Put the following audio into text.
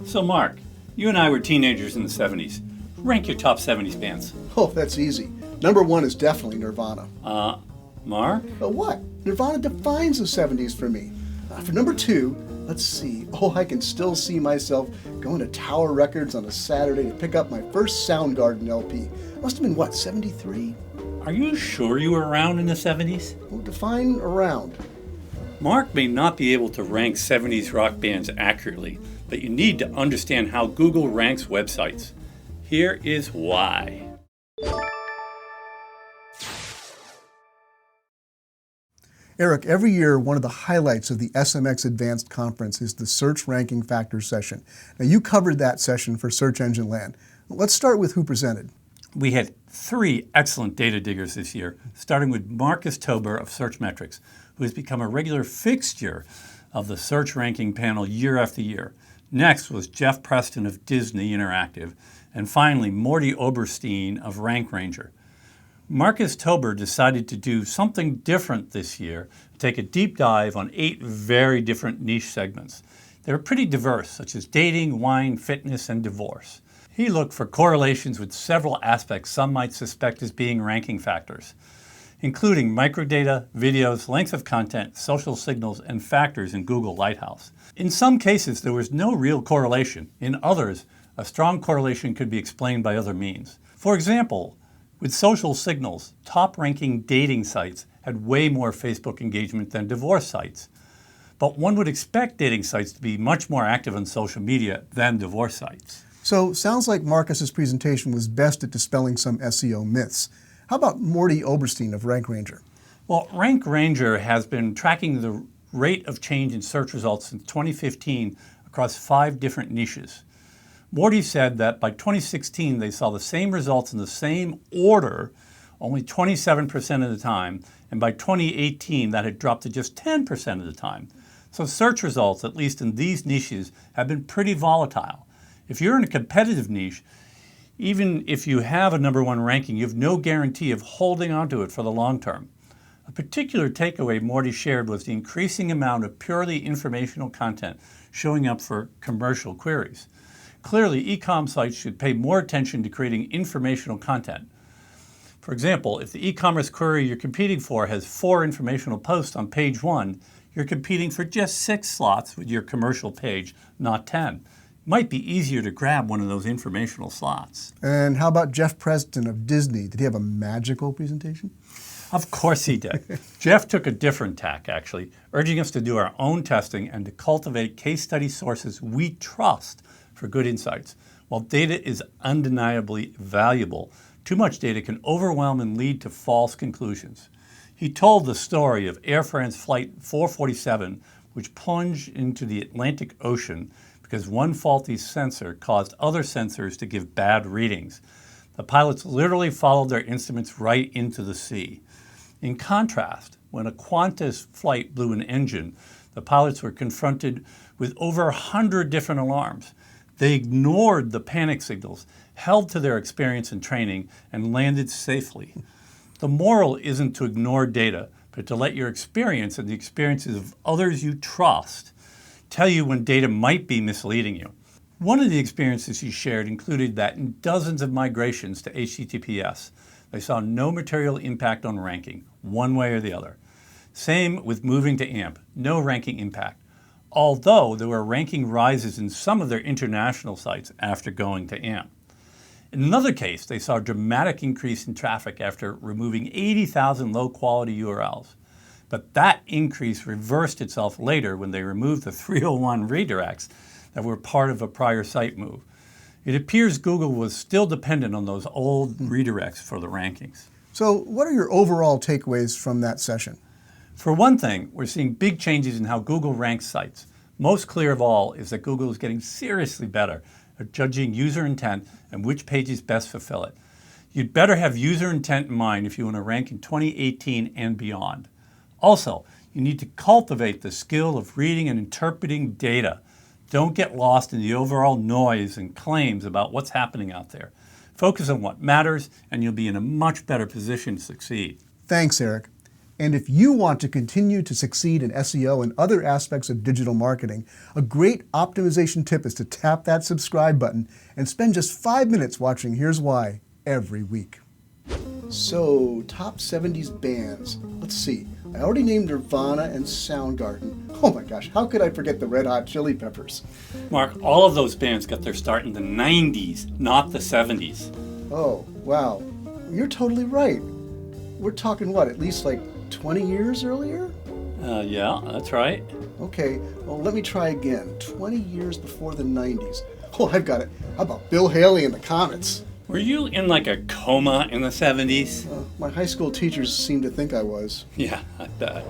So Mark, you and I were teenagers in the 70s. Rank your top 70s bands. Oh, that's easy. Number one is definitely Nirvana. Mark? But what? Nirvana defines the 70s for me. For number two, let's see. Oh, I can still see myself going to Tower Records on a Saturday to pick up my first Soundgarden LP. Must have been, what, 73? Are you sure you were around in the 70s? Well, define around. Mark may not be able to rank 70s rock bands accurately, but you need to understand how Google ranks websites. Here is why. Eric, every year one of the highlights of the SMX Advanced Conference is the Search Ranking Factors session. Now you covered that session for Search Engine Land. Let's start with who presented. We had 3 excellent data diggers this year, starting with Marcus Tober of Searchmetrics, who has become a regular fixture of the search ranking panel year after year. Next was Jeff Preston of Disney Interactive, and finally Morty Oberstein of Rank Ranger. Marcus Tober decided to do something different this year, take a deep dive on 8 very different niche segments. They were pretty diverse, such as dating, wine, fitness, and divorce. He looked for correlations with several aspects some might suspect as being ranking factors, including microdata, videos, length of content, social signals, and factors in Google Lighthouse. In some cases, there was no real correlation. In others, a strong correlation could be explained by other means. For example, with social signals, top-ranking dating sites had way more Facebook engagement than divorce sites. But one would expect dating sites to be much more active on social media than divorce sites. So, sounds like Marcus's presentation was best at dispelling some SEO myths. How about Morty Oberstein of Rank Ranger? Well, Rank Ranger has been tracking the rate of change in search results since 2015 across 5 different niches. Morty said that by 2016 they saw the same results in the same order only 27% of the time, and by 2018 that had dropped to just 10% of the time. So search results, at least in these niches, have been pretty volatile. If you're in a competitive niche, even if you have a number 1 ranking, you have no guarantee of holding onto it for the long term. A particular takeaway Morty shared was the increasing amount of purely informational content showing up for commercial queries. Clearly, e-com sites should pay more attention to creating informational content. For example, if the e-commerce query you're competing for has 4 informational posts on page 1, you're competing for just 6 slots with your commercial page, not 10. It might be easier to grab one of those informational slots. And how about Jeff Preston of Disney? Did he have a magical presentation? Of course he did. Jeff took a different tack, actually, urging us to do our own testing and to cultivate case study sources we trust for good insights. While data is undeniably valuable, too much data can overwhelm and lead to false conclusions. He told the story of Air France Flight 447, which plunged into the Atlantic Ocean because one faulty sensor caused other sensors to give bad readings. The pilots literally followed their instruments right into the sea. In contrast, when a Qantas flight blew an engine, the pilots were confronted with over 100 different alarms. They ignored the panic signals, held to their experience and training, and landed safely. The moral isn't to ignore data, but to let your experience and the experiences of others you trust tell you when data might be misleading you. One of the experiences he shared included that in dozens of migrations to HTTPS, they saw no material impact on ranking, one way or the other. Same with moving to AMP, no ranking impact, although there were ranking rises in some of their international sites after going to AMP. In another case, they saw a dramatic increase in traffic after removing 80,000 low-quality URLs. But that increase reversed itself later when they removed the 301 redirects that were part of a prior site move. It appears Google was still dependent on those old redirects for the rankings. So what are your overall takeaways from that session? For one thing, we're seeing big changes in how Google ranks sites. Most clear of all is that Google is getting seriously better at judging user intent and which pages best fulfill it. You'd better have user intent in mind if you want to rank in 2018 and beyond. Also, you need to cultivate the skill of reading and interpreting data. Don't get lost in the overall noise and claims about what's happening out there. Focus on what matters, and you'll be in a much better position to succeed. Thanks, Eric. And if you want to continue to succeed in SEO and other aspects of digital marketing, a great optimization tip is to tap that subscribe button and spend just 5 minutes watching Here's Why every week. So, top 70s bands. Let's see. I already named Nirvana and Soundgarden. Oh my gosh, how could I forget the Red Hot Chili Peppers? Mark, all of those bands got their start in the 90s, not the 70s. Oh, wow. You're totally right. We're talking what, at least like 20 years earlier? Yeah, that's right. Okay, well, let me try again. 20 years before the 90s. Oh, I've got it. How about Bill Haley and the Comets? Were you in like a coma in the 70s? My high school teachers seemed to think I was. Yeah, I bet.